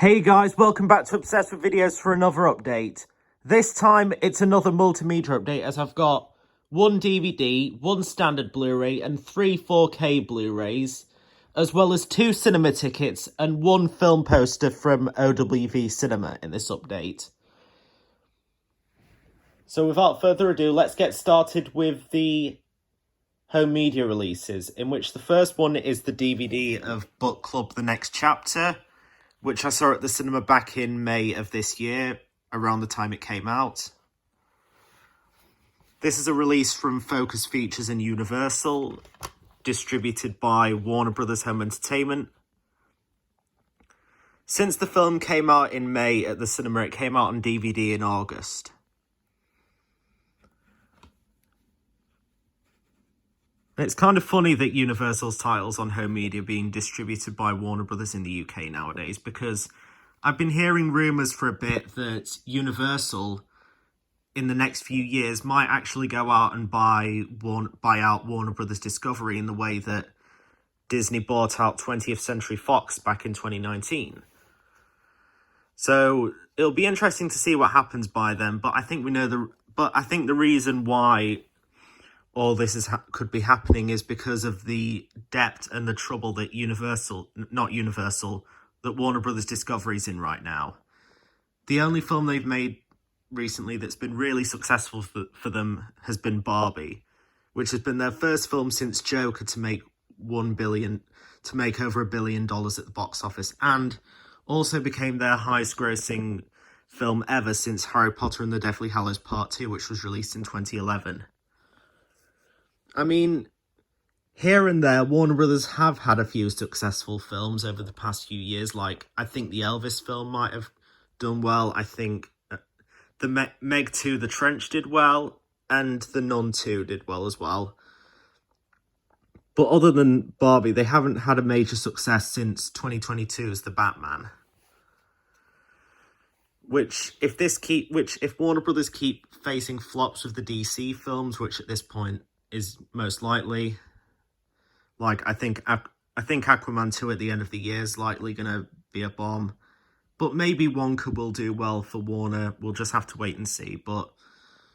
Hey guys, welcome back to Obsessed with Videos for another update. This time it's another multimedia update as I've got one DVD, one standard Blu-ray and 3 4K Blu-Rays, as well as 2 cinema tickets and 1 film poster from OWV Cinema in this update. So without further ado, let's get started with the home media releases, in which the first one is the DVD of Book Club The Next Chapter, which I saw at the cinema back in May of this year, around the time it came out. This is a release from Focus Features and Universal, distributed by Warner Brothers Home Entertainment. Since the film came out in May at the cinema, it came out on DVD in August. And it's kind of funny that Universal's titles on home media are being distributed by Warner Brothers in the UK nowadays, because I've been hearing rumours for a bit that Universal, in the next few years, might actually go out and buy out Warner Brothers Discovery in the way that Disney bought out 20th Century Fox back in 2019. So it'll be interesting to see what happens by then, but I think the reason why all this could be happening is because of the depth and the trouble that that Warner Brothers Discovery's in right now. The only film they've made recently that's been really successful for them has been Barbie, which has been their first film since Joker to make over $1 billion at the box office, and also became their highest grossing film ever since Harry Potter and the Deathly Hallows Part 2, which was released in 2011. I mean, here and there, Warner Brothers have had a few successful films over the past few years. Like, I think the Elvis film might have done well. I think the Meg 2, The Trench did well, and The Nun 2 did well as well. But other than Barbie, they haven't had a major success since 2022's The Batman. If Warner Brothers keep facing flops with the DC films, which at this point is most likely, like I think Aquaman 2 at the end of the year is likely going to be a bomb, but maybe Wonka will do well for Warner. We'll just have to wait and see, but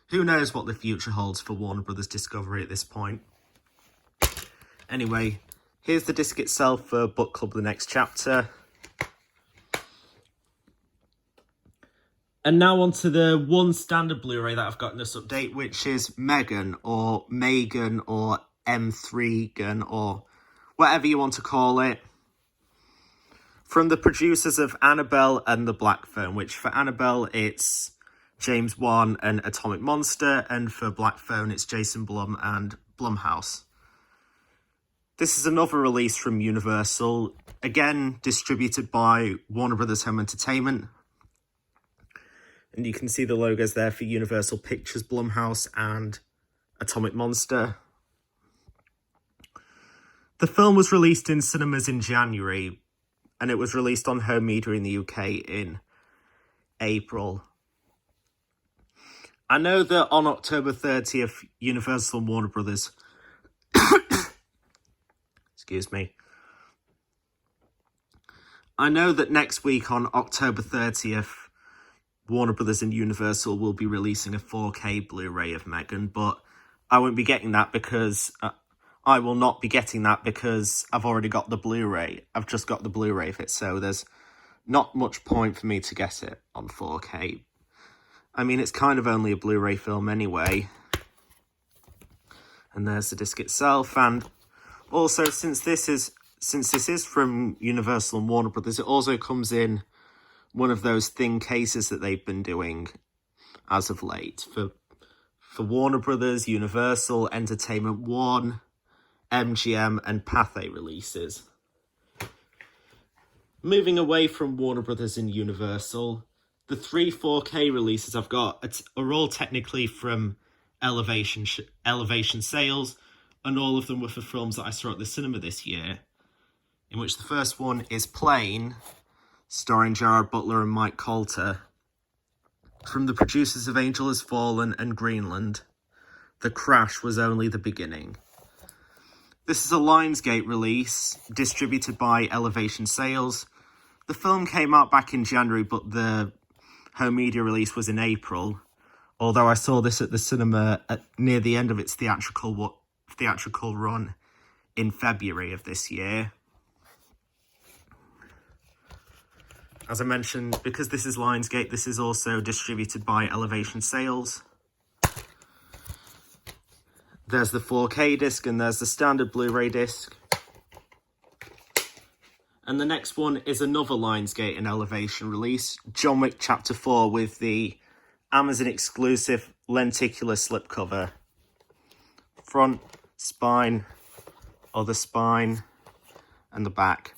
who knows what the future holds for Warner Brothers Discovery at this point. Anyway, here's the disc itself for Book Club The Next Chapter. And now on to the one standard Blu-ray that I've got in this update, which is Megan or M3gan or whatever you want to call it. From the producers of Annabelle and The Black Phone, which for Annabelle it's James Wan and Atomic Monster, and for Black Phone it's Jason Blum and Blumhouse. This is another release from Universal, again distributed by Warner Brothers Home Entertainment. And you can see the logos there for Universal Pictures, Blumhouse, and Atomic Monster. The film was released in cinemas in January, and it was released on home media in the UK in April. I know that on October 30th, Universal and Warner Brothers... Excuse me. I know that next week on October 30th, Warner Brothers and Universal will be releasing a 4K Blu-ray of Megan, but I won't be getting that because... I will not be getting that because I've already got the Blu-ray. I've just got the Blu-ray of it, so there's not much point for me to get it on 4K. I mean, it's kind of only a Blu-ray film anyway. And there's the disc itself, and also since this is from Universal and Warner Brothers, it also comes in one of those thin cases that they've been doing as of late for Warner Brothers, Universal, Entertainment One, MGM and Pathé releases. Moving away from Warner Brothers and Universal, the 3 4K releases I've got are all technically from Elevation Sales, and all of them were for films that I saw at the cinema this year, in which the first one is Plane, starring Gerard Butler and Mike Colter. From the producers of Angel Has Fallen and Greenland, The Crash Was Only the Beginning. This is a Lionsgate release, distributed by Elevation Sales. The film came out back in January, but the home media release was in April. Although I saw this at the cinema near the end of its theatrical run in February of this year. As I mentioned, because this is Lionsgate, this is also distributed by Elevation Sales. There's the 4K disc and there's the standard Blu-ray disc. And the next one is another Lionsgate and Elevation release, John Wick Chapter 4, with the Amazon exclusive lenticular slipcover. Front, spine, other spine, and the back.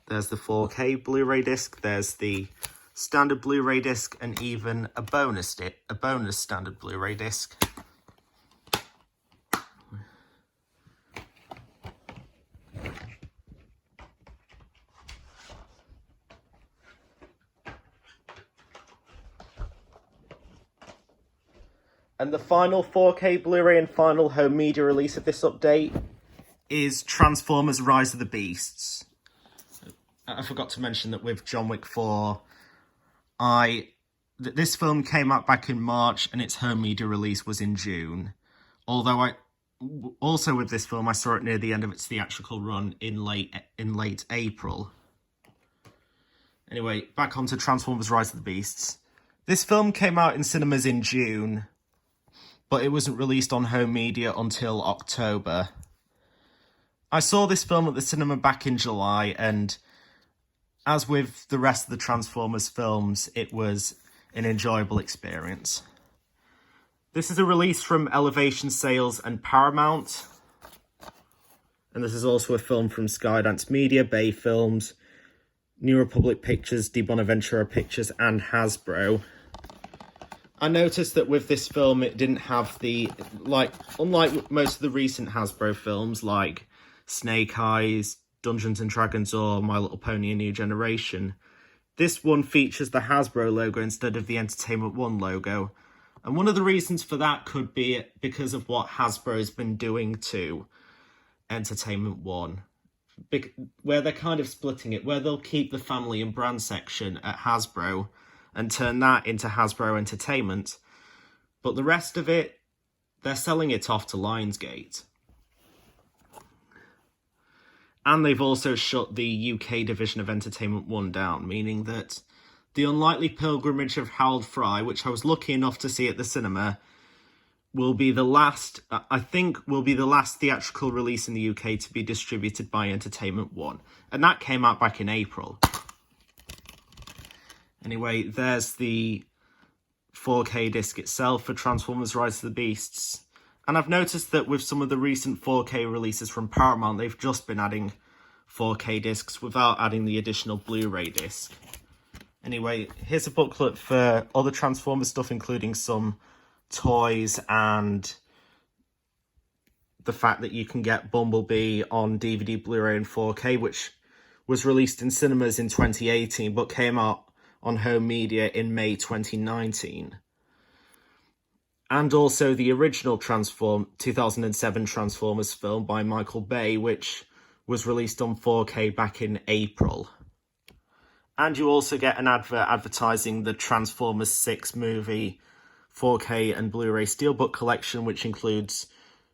There's the 4K Blu-ray disc, there's the standard Blu-ray disc, and even a bonus standard Blu-ray disc. And the final 4K Blu-ray and final home media release of this update is Transformers Rise of the Beasts. I forgot to mention that with John Wick 4, this film came out back in March and its home media release was in June. Although also with this film, I saw it near the end of its theatrical run in late April. Anyway, back onto Transformers Rise of the Beasts. This film came out in cinemas in June, but it wasn't released on home media until October. I saw this film at the cinema back in July, and as with the rest of the Transformers films, it was an enjoyable experience. This is a release from Elevation Sales and Paramount. And this is also a film from Skydance Media, Bay Films, New Republic Pictures, De Bonaventura Pictures, and Hasbro. I noticed that with this film, it didn't have unlike most of the recent Hasbro films, like Snake Eyes, Dungeons & Dragons, or My Little Pony: A New Generation, this one features the Hasbro logo instead of the Entertainment One logo. And one of the reasons for that could be because of what Hasbro's been doing to Entertainment One, where they're kind of splitting it, where they'll keep the family and brand section at Hasbro and turn that into Hasbro Entertainment, but the rest of it, they're selling it off to Lionsgate. And they've also shut the UK division of Entertainment One down, meaning that The Unlikely Pilgrimage of Harold Fry, which I was lucky enough to see at the cinema, will be the last theatrical release in the UK to be distributed by Entertainment One. And that came out back in April. Anyway, there's the 4K disc itself for Transformers Rise of the Beasts. And I've noticed that with some of the recent 4K releases from Paramount, they've just been adding 4K discs without adding the additional Blu-ray disc. Anyway, here's a booklet for other Transformers stuff, including some toys and the fact that you can get Bumblebee on DVD, Blu-ray, and 4K, which was released in cinemas in 2018, but came out on home media in May 2019. And also the original 2007 Transformers film by Michael Bay, which was released on 4K back in April. And you also get an advert advertising the Transformers 6 movie 4K and Blu-ray Steelbook collection, which includes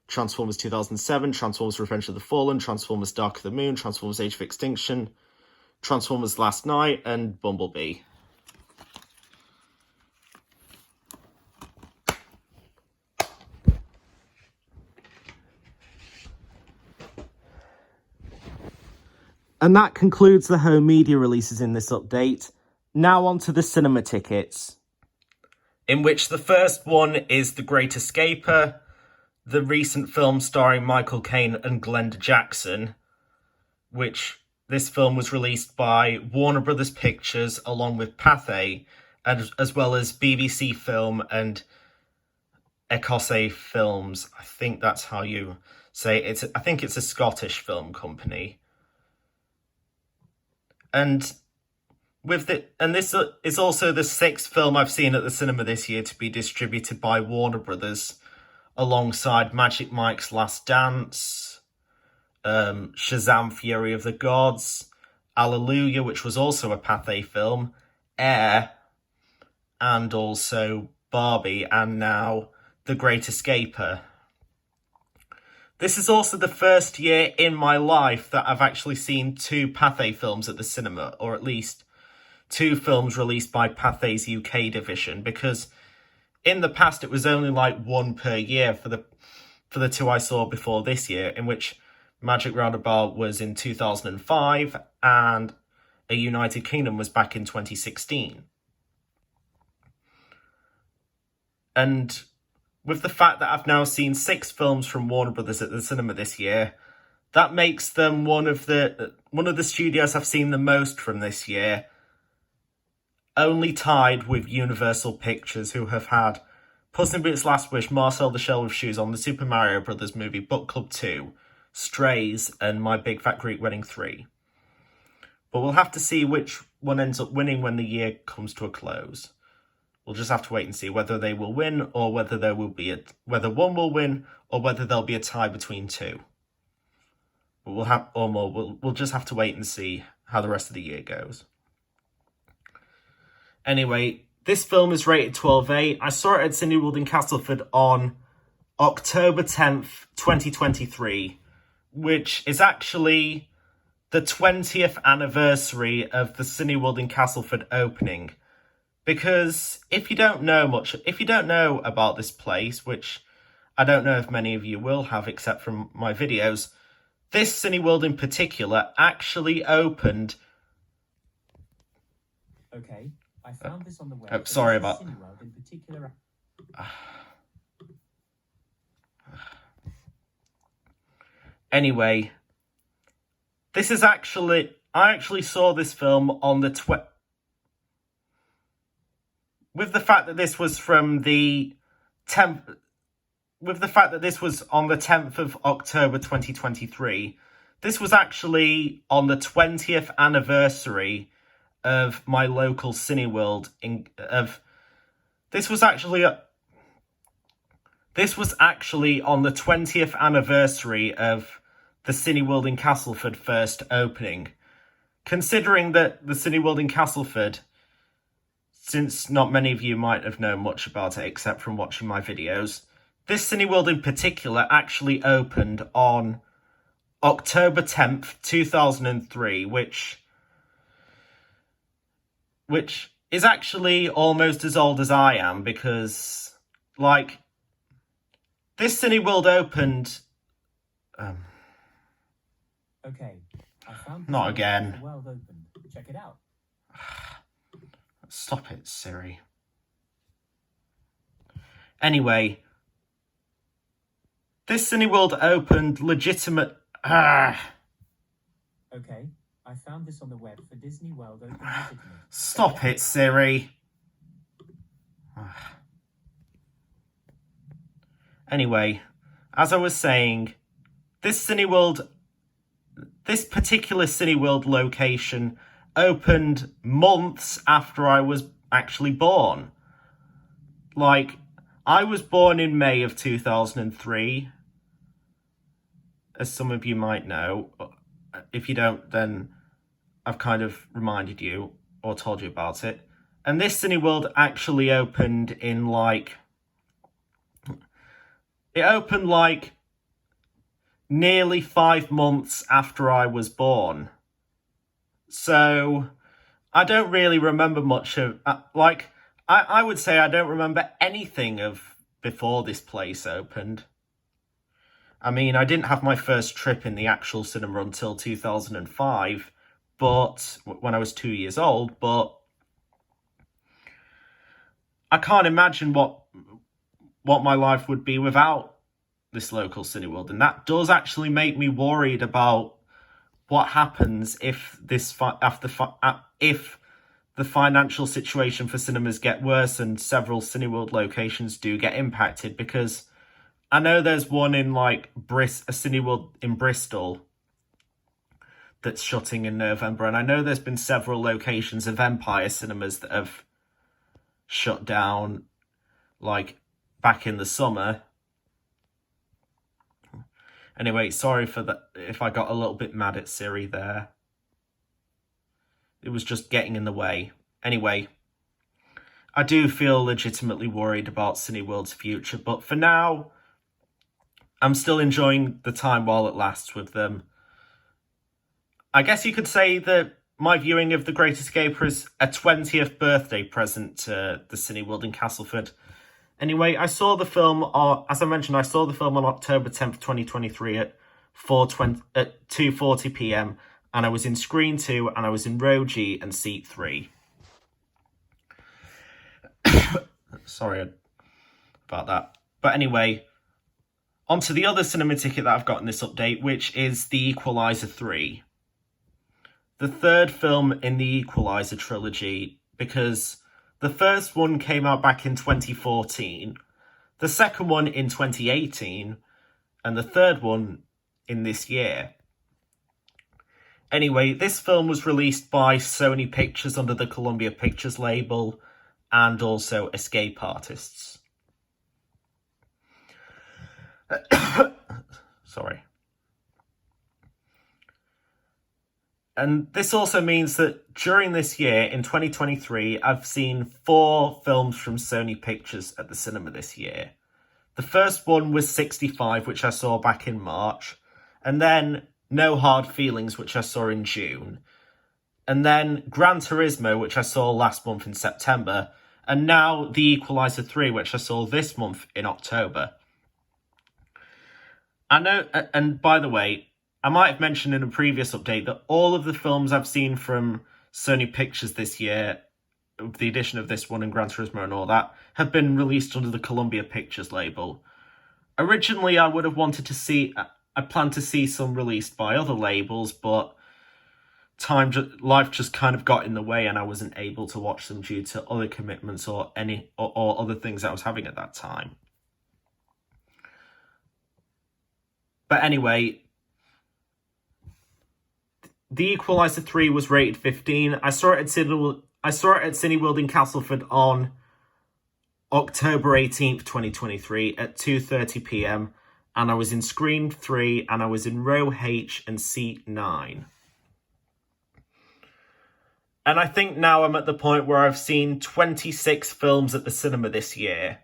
Transformers 2007, Transformers Revenge of the Fallen, Transformers Dark of the Moon, Transformers Age of Extinction, Transformers Last Night, and Bumblebee. And that concludes the home media releases in this update. Now on to the cinema tickets, in which the first one is The Great Escaper, the recent film starring Michael Caine and Glenda Jackson, which this film was released by Warner Brothers Pictures along with Pathé, as well as BBC Film and Ecosse Films. I think that's how you say it. I think it's a Scottish film company. And this is also the 6th film I've seen at the cinema this year to be distributed by Warner Brothers, alongside Magic Mike's Last Dance, Shazam! Fury of the Gods, Alleluia, which was also a Pathé film, Air, and also Barbie, and now The Great Escaper. This is also the first year in my life that I've actually seen 2 Pathé films at the cinema, or at least 2 films released by Pathé's UK division, because in the past it was only like 1 per year for the 2 I saw before this year, in which Magic Roundabout was in 2005 and A United Kingdom was back in 2016. And with the fact that I've now seen 6 films from Warner Brothers at the cinema this year, that makes them one of the studios I've seen the most from this year, only tied with Universal Pictures, who have had Puss in Boots: Last Wish, Marcel the Shell with Shoes on, the Super Mario Brothers movie, Book Club 2, Strays, and My Big Fat Greek Wedding 3. But we'll have to see which one ends up winning when the year comes to a close. We'll just have to wait and see whether they will win, or whether there will be whether one will win, or whether there'll be a tie between 2. But we'll just have to wait and see how the rest of the year goes. Anyway, this film is rated 12A. I saw it at Cineworld in Castleford on October 10th, 2023, which is actually the 20th anniversary of the Cineworld in Castleford opening. Because if you don't know about this place, which I don't know if many of you will have except from my videos, this Cineworld in particular actually opened... Okay, I found this on the web. Sorry about... Cineworld in particular... Anyway, this is actually... I actually saw this film on the... With the fact that this was from the 10th... With the fact that this was on the 10th of October 2023, this was actually on the 20th anniversary of my local Cineworld. This was actually on the 20th anniversary of the Cineworld in Castleford first opening. Considering that the Cineworld in Castleford, since not many of you might have known much about it except from watching my videos, this Cineworld in particular actually opened on October 10th, 2003, which is actually almost as old as I am, because, like, this Cineworld opened... Okay, I found not again. World opened. Check it out. Stop it, Siri. Anyway, this Cineworld opened legitimate... Okay, I found this on the web for Disney World opened legitimate. Stop it, Siri. Anyway, as I was saying, this particular Cineworld location opened months after I was actually born. Like, I was born in May of 2003, as some of you might know. If you don't, then I've kind of reminded you or told you about it. And this Cineworld actually opened in nearly 5 months after I was born. So I don't really remember much of, I would say I don't remember anything of before this place opened. I mean, I didn't have my first trip in the actual cinema until 2005, but when I was 2 years old, but I can't imagine what my life would be without this local Cineworld, and that does actually make me worried about what happens if if the financial situation for cinemas get worse and several Cineworld locations do get impacted, because I know there's one in a Cineworld in Bristol that's shutting in November, and I know there's been several locations of Empire Cinemas that have shut down back in the summer. Anyway, sorry for that if I got a little bit mad at Siri there. It was just getting in the way. Anyway, I do feel legitimately worried about Cineworld's future, but for now, I'm still enjoying the time while it lasts with them. I guess you could say that my viewing of The Great Escaper is a 20th birthday present to the Cineworld in Castleford. Anyway, I saw the film, as I mentioned, I saw the film on October 10th, 2023 at 2:40 p.m. and I was in Screen 2 and I was in Row G and Seat 3. Sorry about that. But anyway, on to the other cinema ticket that I've got in this update, which is The Equalizer 3. The third film in the Equalizer trilogy, because the first one came out back in 2014, the second one in 2018, and the third one in this year. Anyway, this film was released by Sony Pictures under the Columbia Pictures label and also Escape Artists. Sorry. And this also means that during this year, in 2023, I've seen 4 films from Sony Pictures at the cinema this year. The first one was 65, which I saw back in March. And then No Hard Feelings, which I saw in June. And then Gran Turismo, which I saw last month in September. And now The Equalizer 3, which I saw this month in October. I know, and by the way, I might have mentioned in a previous update that all of the films I've seen from Sony Pictures this year, the addition of this one and Gran Turismo and all that, have been released under the Columbia Pictures label. Originally, I would have wanted to see, I planned to see some released by other labels, but life just kind of got in the way and I wasn't able to watch them due to other commitments or other things I was having at that time. But anyway, The Equalizer 3 was rated 15. I saw it at Cineworld in Castleford on October 18th, 2023 at 2:30 p.m. And I was in Screen 3 and I was in Row H and Seat 9. And I think now I'm at the point where I've seen 26 films at the cinema this year.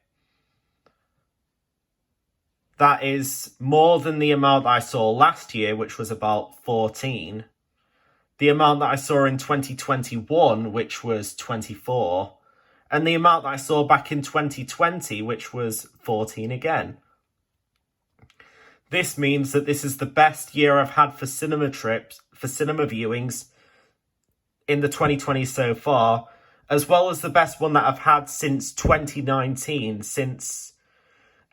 That is more than the amount that I saw last year, which was about 14. The amount that I saw in 2021, which was 24. And the amount that I saw back in 2020, which was 14 again. This means that this is the best year I've had for cinema viewings in the 2020s so far, as well as the best one that I've had since 2019,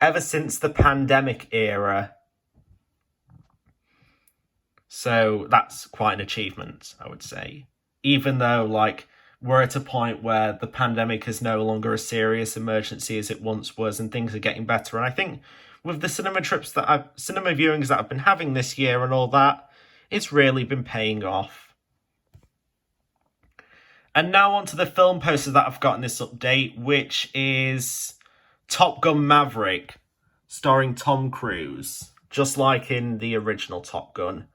ever since the pandemic era. So that's quite an achievement, I would say. Even though, we're at a point where the pandemic is no longer a serious emergency as it once was, and things are getting better. And I think with the cinema viewings that I've been having this year and all that, it's really been paying off. And now on to the film poster that I've got in this update, which is Top Gun Maverick, starring Tom Cruise, just like in the original Top Gun.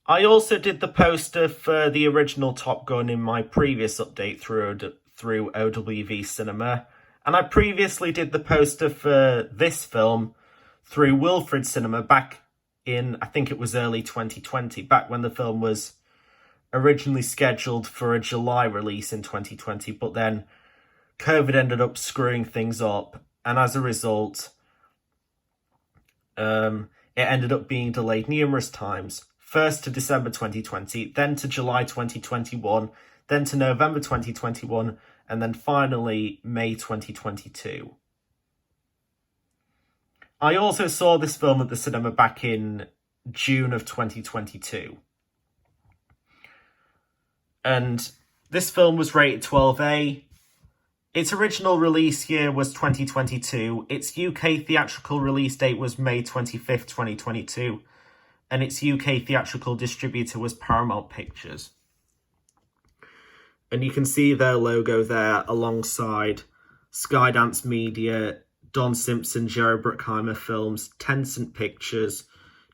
I also did the poster for the original Top Gun in my previous update through OWV Cinema, and I previously did the poster for this film through Wilfred Cinema back in, I think it was early 2020, back when the film was originally scheduled for a July release in 2020, but then COVID ended up screwing things up, and as a result, it ended up being delayed numerous times. First to December 2020, then to July 2021, then to November 2021, and then finally May 2022. I also saw this film at the cinema back in June of 2022. And this film was rated 12A. Its original release year was 2022. Its UK theatrical release date was May 25th, 2022. And its UK theatrical distributor was Paramount Pictures. And you can see their logo there alongside Skydance Media, Don Simpson, Jerry Bruckheimer Films, Tencent Pictures,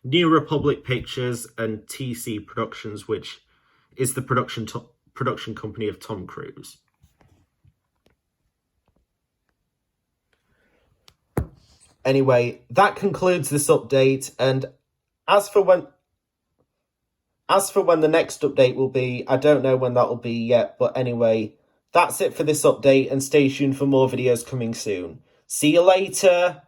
New Republic Pictures and TC Productions, which is the production company of Tom Cruise. Anyway, that concludes this update, and as for when the next update will be, I don't know when that will be yet, but anyway, that's it for this update, and stay tuned for more videos coming soon. See you later!